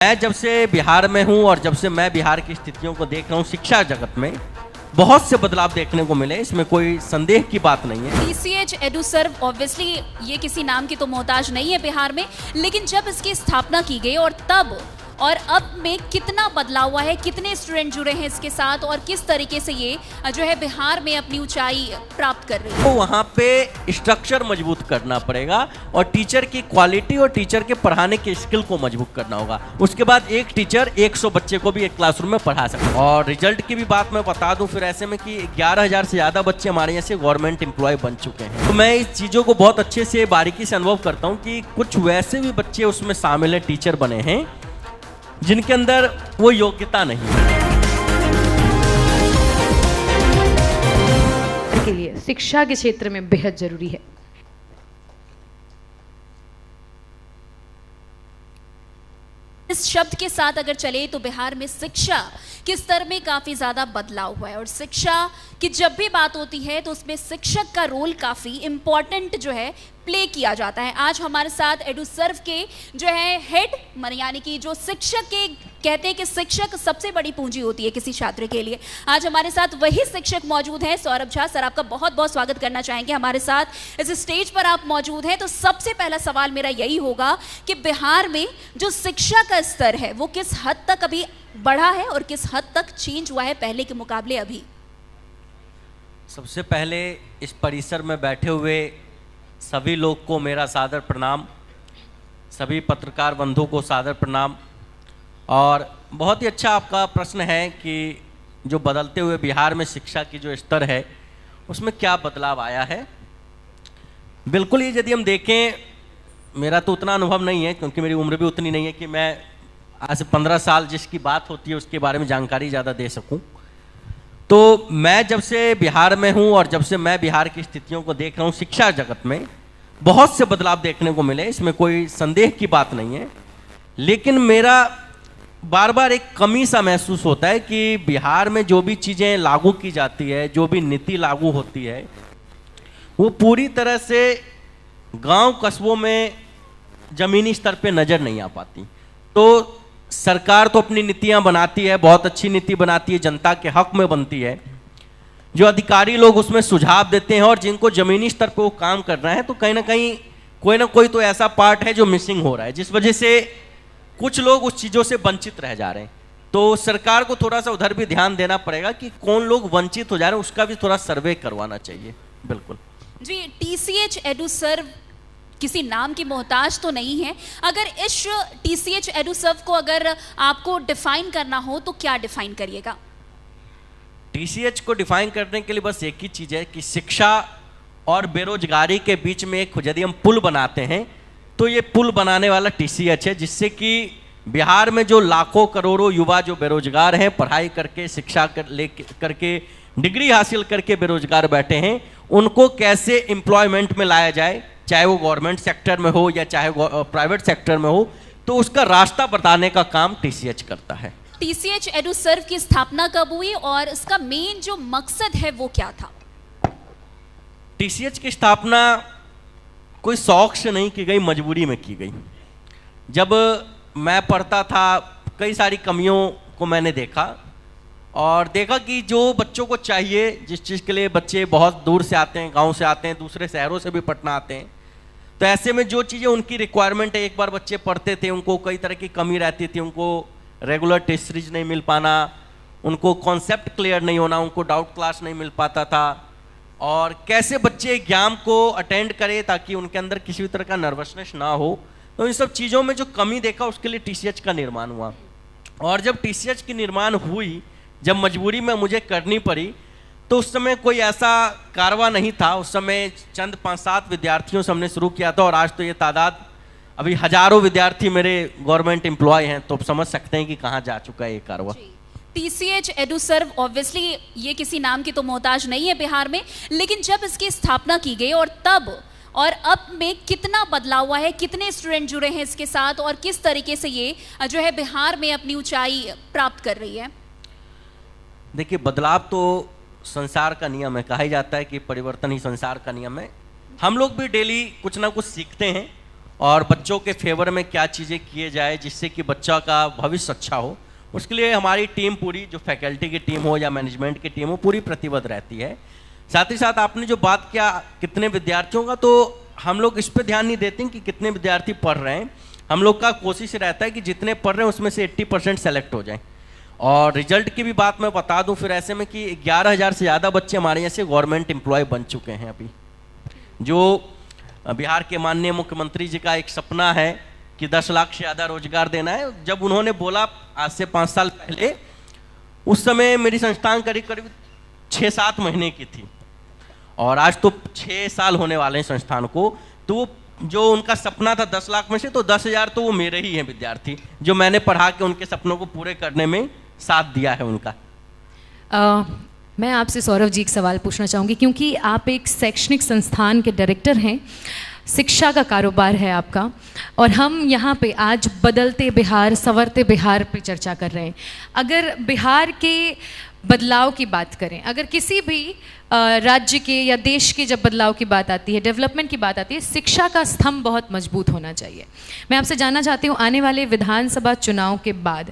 मैं जब से बिहार में हूं और जब से मैं बिहार की स्थितियों को देख रहा हूं, शिक्षा जगत में बहुत से बदलाव देखने को मिले, इसमें कोई संदेह की बात नहीं है। टीसीएच एडुसर्व ऑब्वियसली ये किसी नाम की तो मोहताज नहीं है बिहार में, लेकिन जब इसकी स्थापना की गई और तब और अब में कितना बदलाव हुआ है, कितने स्टूडेंट जुड़े हैं इसके साथ और किस तरीके से ये जो है बिहार में अपनी ऊंचाई प्राप्त कर रही है। तो वहाँ पे स्ट्रक्चर मजबूत करना पड़ेगा और टीचर की क्वालिटी और टीचर के पढ़ाने के स्किल को मजबूत करना होगा। उसके बाद एक टीचर 100 बच्चे को भी एक क्लासरूम में पढ़ा सकता है। और रिजल्ट की भी बात मैं बता दूं फिर ऐसे में कि 11,000 से ज़्यादा बच्चे हमारे यहाँ से गवर्नमेंट एम्प्लॉय बन चुके हैं। तो मैं इस चीज़ों को बहुत अच्छे से बारीकी से अनुभव करता हूँ कि कुछ वैसे भी बच्चे उसमें शामिल हैं, टीचर बने हैं, जिनके अंदर वो योग्यता नहीं है। के लिए शिक्षा के क्षेत्र में बेहद जरूरी है। इस शब्द के साथ अगर चले तो बिहार में शिक्षा के स्तर में काफी ज्यादा बदलाव हुआ है और शिक्षा की जब भी बात होती है तो उसमें शिक्षक का रोल काफी इंपॉर्टेंट जो है प्ले किया जाता है। आज हमारे साथ एडुसर्व के जो है हेड यानी कि जो शिक्षक के कहते हैं कि शिक्षक सबसे बड़ी पूंजी होती है किसी छात्र के लिए, आज हमारे साथ वही शिक्षक मौजूद हैं, सौरभ झा सर। आपका बहुत बहुत स्वागत करना चाहेंगे हमारे साथ इस स्टेज पर आप मौजूद हैं। तो सबसे पहला सवाल मेरा यही होगा कि बिहार में जो शिक्षा का स्तर है वो किस हद तक अभी बढ़ा है और किस हद तक चेंज हुआ है पहले के मुकाबले अभी। सबसे पहले इस परिसर में बैठे हुए सभी लोग को मेरा सादर प्रणाम, सभी पत्रकार बंधु को सादर प्रणाम। और बहुत ही अच्छा आपका प्रश्न है कि जो बदलते हुए बिहार में शिक्षा की जो स्तर है उसमें क्या बदलाव आया है। बिल्कुल ही यदि हम देखें, मेरा तो उतना अनुभव नहीं है क्योंकि मेरी उम्र भी उतनी नहीं है कि मैं आज से 15 साल जिसकी बात होती है उसके बारे में जानकारी ज़्यादा दे सकूं। तो मैं जब से बिहार में हूं और जब से मैं बिहार की स्थितियों को देख रहा हूं, शिक्षा जगत में बहुत से बदलाव देखने को मिले, इसमें कोई संदेह की बात नहीं है। लेकिन मेरा बार बार एक कमी सा महसूस होता है कि बिहार में जो भी चीज़ें लागू की जाती है, जो भी नीति लागू होती है, वो पूरी तरह से गांव कस्बों में ज़मीनी स्तर पे नज़र नहीं आ पाती। तो सरकार तो अपनी नीतियां बनाती है, बहुत अच्छी नीति बनाती है, जनता के हक में बनती है। जो अधिकारी लोग उसमें सुझाव देते हैं और जिनको ज़मीनी स्तर पे वो काम कर रहे हैं, तो कहीं ना कोई तो ऐसा पार्ट है जो मिसिंग हो रहा है, जिस वजह से कुछ लोग उस चीज़ों से वंचित रह जा रहे हैं। तो सरकार को थोड़ा सा उधर भी ध्यान देना पड़ेगा कि कौन लोग वंचित हो जा रहे हैं, उसका भी थोड़ा सर्वे करवाना चाहिए। बिल्कुल जी। टीसीएच एडुसर्व किसी नाम की मोहताज तो नहीं है। अगर इस टीसीएच एडुसर्व को अगर आपको डिफाइन करना हो तो क्या डिफाइन करिएगा? टीसीएच को डिफाइन करने के लिए बस एक ही चीज़ है कि शिक्षा और बेरोजगारी के बीच में एक यदि हम पुल बनाते हैं तो ये पुल बनाने वाला टीसीएच है, जिससे कि बिहार में जो लाखों करोड़ों युवा जो बेरोजगार हैं, पढ़ाई करके शिक्षा करके डिग्री हासिल करके बेरोजगार बैठे हैं, उनको कैसे एम्प्लॉयमेंट में लाया जाए, चाहे वो गवर्नमेंट सेक्टर में हो या चाहे प्राइवेट सेक्टर में हो, तो उसका रास्ता बताने का काम टीसीएच करता है। टीसीएच एडुसर्व की स्थापना कब हुई और इसका मेन जो मकसद है वो क्या था? टीसीएच की स्थापना कोई शौक से नहीं की गई, मजबूरी में की गई। जब मैं पढ़ता था कई सारी कमियों को मैंने देखा और देखा कि जो बच्चों को चाहिए, जिस चीज़ के लिए बच्चे बहुत दूर से आते हैं, गांव से आते हैं, दूसरे शहरों से भी पढ़ना आते हैं, तो ऐसे में जो चीज़ें उनकी रिक्वायरमेंट है, एक बार बच्चे पढ़ते थे उनको कई तरह की कमी रहती थी, उनको रेगुलर टेस्ट सीरीज नहीं मिल पाना, उनको कॉन्सेप्ट क्लियर नहीं होना, उनको डाउट क्लास नहीं मिल पाता था, और कैसे बच्चे एग्जाम को अटेंड करें ताकि उनके अंदर किसी भी तरह का नर्वसनेस ना हो। तो इन सब चीज़ों में जो कमी देखा उसके लिए टीसीएच का निर्माण हुआ। और जब टीसीएच की निर्माण हुई, जब मजबूरी में मुझे करनी पड़ी, तो उस समय कोई ऐसा कारवा नहीं था। उस समय चंद 5-7 विद्यार्थियों से हमने शुरू किया था और आज तो ये तादाद अभी हजारों विद्यार्थी मेरे गवर्नमेंट एम्प्लॉय हैं। तो आप समझ सकते हैं कि कहाँ जा चुका है ये कारवा। टीसीएच एडुसर्व ऑब्वियसली ये किसी नाम की तो मोहताज नहीं है बिहार में, लेकिन जब इसकी स्थापना की गई और तब और अब में कितना बदलाव हुआ है, कितने स्टूडेंट जुड़े हैं इसके साथ और किस तरीके से ये जो है बिहार में अपनी ऊंचाई प्राप्त कर रही है? देखिए, बदलाव तो संसार का नियम है, कहा ही जाता है कि परिवर्तन ही संसार का नियम है। हम लोग भी डेली कुछ ना कुछ सीखते हैं और बच्चों के फेवर में क्या चीज़ें किए जाए जिससे कि बच्चा का भविष्य अच्छा हो, उसके लिए हमारी टीम पूरी, जो फैकल्टी की टीम हो या मैनेजमेंट की टीम हो, पूरी प्रतिबद्ध रहती है। साथ ही साथ आपने जो बात किया कितने विद्यार्थियों का, तो हम लोग इस पर ध्यान नहीं देते कि कितने विद्यार्थी पढ़ रहे हैं। हम लोग का कोशिश रहता है कि जितने पढ़ रहे हैं उसमें से 80% सेलेक्ट हो जाएं। और रिजल्ट की भी बात मैं बता दूं फिर ऐसे में कि 11,000 से ज़्यादा बच्चे हमारे यहाँ से गवर्नमेंट एम्प्लॉय बन चुके हैं अभी। जो बिहार के माननीय मुख्यमंत्री जी का एक सपना है कि 10 लाख से ज़्यादा रोजगार देना है, जब उन्होंने बोला आज से 5 साल पहले, उस समय मेरी संस्थान करीब करीब 6-7 महीने की थी और आज तो 6 साल होने वाले हैं संस्थान को। तो वो जो उनका सपना था 10 लाख में से, तो 10,000 तो वो मेरे ही हैं विद्यार्थी जो मैंने पढ़ा के उनके सपनों को पूरे करने में साथ दिया है उनका। मैं आपसे सौरभ जी एक सवाल पूछना चाहूँगी, क्योंकि आप एक शैक्षणिक संस्थान के डायरेक्टर हैं, शिक्षा का कारोबार है आपका, और हम यहाँ पे आज बदलते बिहार, संवरते बिहार पे चर्चा कर रहे हैं। अगर बिहार के बदलाव की बात करें, अगर किसी भी राज्य के या देश के जब बदलाव की बात आती है, डेवलपमेंट की बात आती है, शिक्षा का स्तंभ बहुत मजबूत होना चाहिए। मैं आपसे जानना चाहती हूँ, आने वाले विधानसभा चुनाव के बाद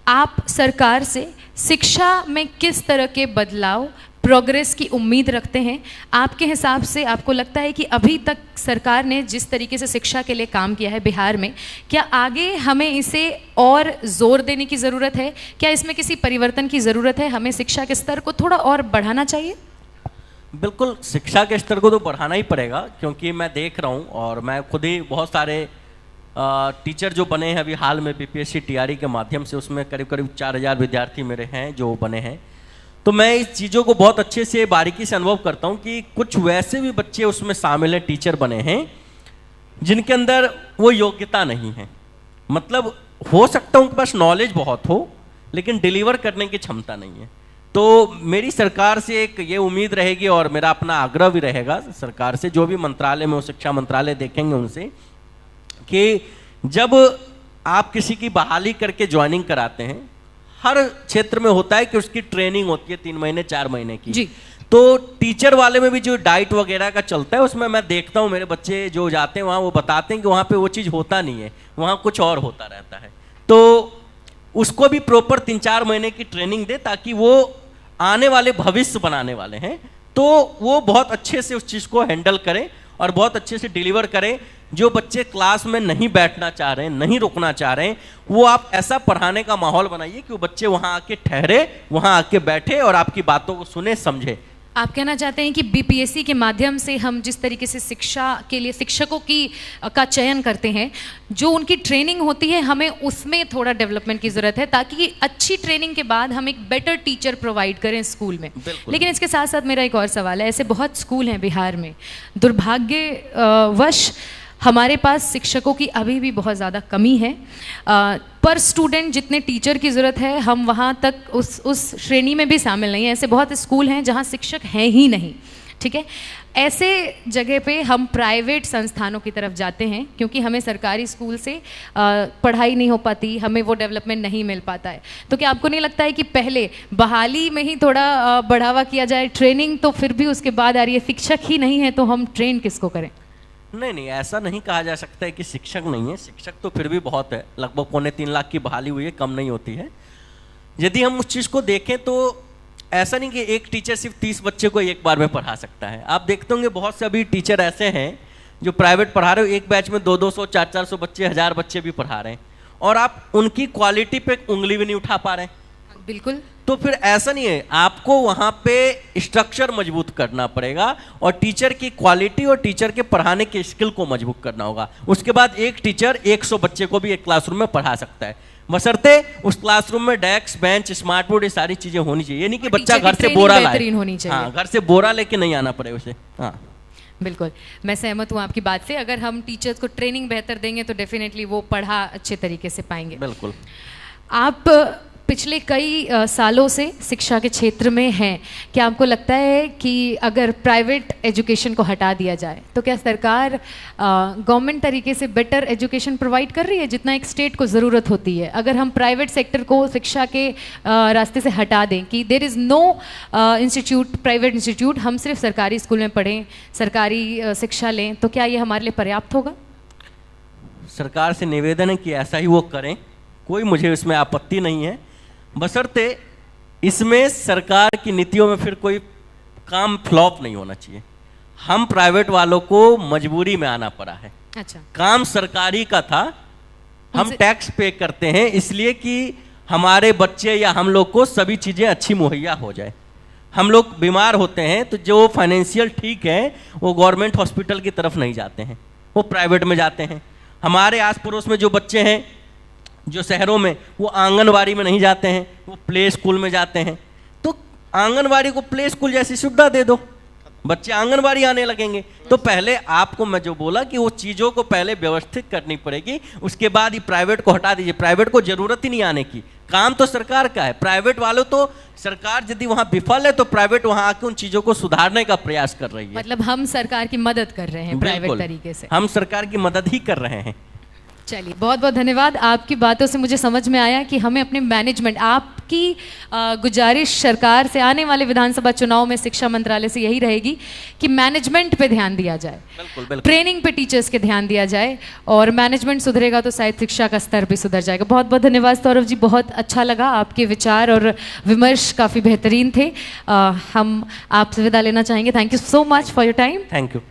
आप सरकार से शिक्षा में किस तरह के बदलाव, प्रोग्रेस की उम्मीद रखते हैं? आपके हिसाब से आपको लगता है कि अभी तक सरकार ने जिस तरीके से शिक्षा के लिए काम किया है बिहार में, क्या आगे हमें इसे और ज़ोर देने की ज़रूरत है? क्या इसमें किसी परिवर्तन की ज़रूरत है? हमें शिक्षा के स्तर को थोड़ा और बढ़ाना चाहिए? बिल्कुल, शिक्षा के स्तर को तो बढ़ाना ही पड़ेगा, क्योंकि मैं देख रहा हूँ और मैं खुद ही बहुत सारे टीचर जो बने हैं अभी हाल में बीपीएससी टीआरई के माध्यम से, उसमें करीब करीब 4,000 विद्यार्थी मेरे हैं जो बने हैं। तो मैं इस चीज़ों को बहुत अच्छे से बारीकी से अनुभव करता हूँ कि कुछ वैसे भी बच्चे उसमें शामिल हैं, टीचर बने हैं, जिनके अंदर वो योग्यता नहीं है। मतलब हो सकता है उनके पास नॉलेज बहुत हो लेकिन डिलीवर करने की क्षमता नहीं है। तो मेरी सरकार से एक ये उम्मीद रहेगी और मेरा अपना आग्रह भी रहेगा सरकार से, जो भी मंत्रालय में हो, शिक्षा मंत्रालय देखेंगे उनसे, कि जब आप किसी की बहाली करके ज्वाइनिंग कराते हैं, हर क्षेत्र में होता है कि उसकी ट्रेनिंग होती है 3 महीने 4 महीने की जी। तो टीचर वाले में भी जो डाइट वगैरह का चलता है, उसमें मैं देखता हूँ मेरे बच्चे जो जाते हैं वहाँ, वो बताते हैं कि वहाँ पे वो चीज़ होता नहीं है, वहाँ कुछ और होता रहता है। तो उसको भी प्रॉपर 3-4 महीने की ट्रेनिंग दे, ताकि वो आने वाले भविष्य बनाने वाले हैं, तो वो बहुत अच्छे से उस चीज़ को हैंडल करें और बहुत अच्छे से डिलीवर करें। जो बच्चे क्लास में नहीं बैठना चाह रहे हैं, नहीं रुकना चाह रहे हैं, वो आप ऐसा पढ़ाने का माहौल बनाइए कि वो बच्चे वहाँ आके ठहरे, वहाँ आके बैठे और आपकी बातों को सुने, समझे। आप कहना चाहते हैं कि बीपीएससी के माध्यम से हम जिस तरीके से शिक्षा के लिए शिक्षकों का चयन करते हैं, जो उनकी ट्रेनिंग होती है, हमें उसमें थोड़ा डेवलपमेंट की ज़रूरत है, ताकि अच्छी ट्रेनिंग के बाद हम एक बेटर टीचर प्रोवाइड करें स्कूल में। लेकिन इसके साथ साथ मेरा एक और सवाल है, ऐसे बहुत स्कूल हैं बिहार में, दुर्भाग्यवश हमारे पास शिक्षकों की अभी भी बहुत ज़्यादा कमी है। पर स्टूडेंट जितने टीचर की ज़रूरत है, हम वहाँ तक उस श्रेणी में भी शामिल नहीं है। ऐसे बहुत स्कूल हैं जहाँ शिक्षक हैं ही नहीं, ठीक है। ऐसे जगह पे हम प्राइवेट संस्थानों की तरफ जाते हैं, क्योंकि हमें सरकारी स्कूल से पढ़ाई नहीं हो पाती, हमें वो डेवलपमेंट नहीं मिल पाता है। तो क्या आपको नहीं लगता है कि पहले बहाली में ही थोड़ा बढ़ावा किया जाए, ट्रेनिंग तो फिर भी उसके बाद आ रही है, शिक्षक ही नहीं है तो हम ट्रेन किसको करें? नहीं, ऐसा नहीं कहा जा सकता है कि शिक्षक नहीं है, शिक्षक तो फिर भी बहुत है। लगभग 2.25 लाख की बहाली हुई है, कम नहीं होती है। यदि हम उस चीज़ को देखें तो ऐसा नहीं कि एक टीचर सिर्फ 30 बच्चे को एक बार में पढ़ा सकता है। आप देखते होंगे बहुत से अभी टीचर ऐसे हैं जो प्राइवेट पढ़ा रहे हो, एक बैच में 200-200, 400-400 बच्चे, 1000 बच्चे भी पढ़ा रहे हैं, और आप उनकी क्वालिटी पे उंगली भी नहीं उठा पा रहे हैं। बिल्कुल। तो फिर ऐसा नहीं है, आपको वहाँ पे स्ट्रक्चर मजबूत करना पड़ेगा और टीचर की क्वालिटी और टीचर के पढ़ाने के स्किल को मजबूत करना होगा। उसके बाद एक टीचर 100 बच्चे को भी एक क्लासरूम में पढ़ा सकता है, बशर्ते उस क्लासरूम में डेस्क, बेंच, स्मार्ट बोर्ड, ये सारी चीजें होनी चाहिए। ये नहीं कि बच्चा घर से बोरा लाए, हाँ, घर से बोरा लेके नहीं आना पड़े उसे। हाँ, बिल्कुल, मैं सहमत हूँ आपकी बात से। अगर हम टीचर्स को ट्रेनिंग बेहतर देंगे तो डेफिनेटली वो पढ़ा अच्छे तरीके से पाएंगे। बिल्कुल। आप पिछले कई सालों से शिक्षा के क्षेत्र में हैं, क्या आपको लगता है कि अगर प्राइवेट एजुकेशन को हटा दिया जाए तो क्या सरकार गवर्नमेंट तरीके से बेटर एजुकेशन प्रोवाइड कर रही है जितना एक स्टेट को ज़रूरत होती है? अगर हम प्राइवेट सेक्टर को शिक्षा के रास्ते से हटा दें कि there is no institute, private institute, हम सिर्फ सरकारी स्कूल में पढ़ें, सरकारी शिक्षा लें, तो क्या ये हमारे लिए पर्याप्त होगा? सरकार से निवेदन है कि ऐसा ही वो करें, कोई मुझे इसमें आपत्ति नहीं है, बशर्ते इसमें सरकार की नीतियों में फिर कोई काम फ्लॉप नहीं होना चाहिए। हम प्राइवेट वालों को मजबूरी में आना पड़ा है, अच्छा, काम सरकारी का था, हम उनसे- टैक्स पे करते हैं इसलिए कि हमारे बच्चे या हम लोग को सभी चीज़ें अच्छी मुहैया हो जाए। हम लोग बीमार होते हैं तो जो फाइनेंशियल ठीक है वो गवर्नमेंट हॉस्पिटल की तरफ नहीं जाते हैं, वो प्राइवेट में जाते हैं। हमारे आस पड़ोस में जो बच्चे हैं जो शहरों में, वो आंगनवाड़ी में नहीं जाते हैं, वो प्ले स्कूल में जाते हैं। तो आंगनवाड़ी को प्ले स्कूल जैसी सुविधा दे दो, बच्चे आंगनवाड़ी आने लगेंगे। तो पहले आपको मैं जो बोला कि वो चीज़ों को पहले व्यवस्थित करनी पड़ेगी, उसके बाद ही प्राइवेट को हटा दीजिए। प्राइवेट को जरूरत ही नहीं आने की, काम तो सरकार का है। प्राइवेट वालों तो सरकार यदि वहाँ विफल है तो प्राइवेट वहाँ आके उन चीज़ों को सुधारने का प्रयास कर रही है। मतलब हम सरकार की मदद कर रहे हैं प्राइवेट बिल्कुल, तरीके से। हम सरकार की मदद ही कर रहे हैं। चलिए, बहुत बहुत धन्यवाद। आपकी बातों से मुझे समझ में आया कि हमें अपने मैनेजमेंट, आपकी गुजारिश सरकार से आने वाले विधानसभा चुनाव में शिक्षा मंत्रालय से यही रहेगी कि मैनेजमेंट पे ध्यान दिया जाए, बिल्कुल बिल्कुल। ट्रेनिंग पे टीचर्स के ध्यान दिया जाए, और मैनेजमेंट सुधरेगा तो शायद शिक्षा का स्तर भी सुधर जाएगा। बहुत बहुत धन्यवाद सौरभ जी, बहुत अच्छा लगा, आपके विचार और विमर्श काफ़ी बेहतरीन थे। हम आपसे विदा लेना चाहेंगे। Thank you so much for your time. Thank you.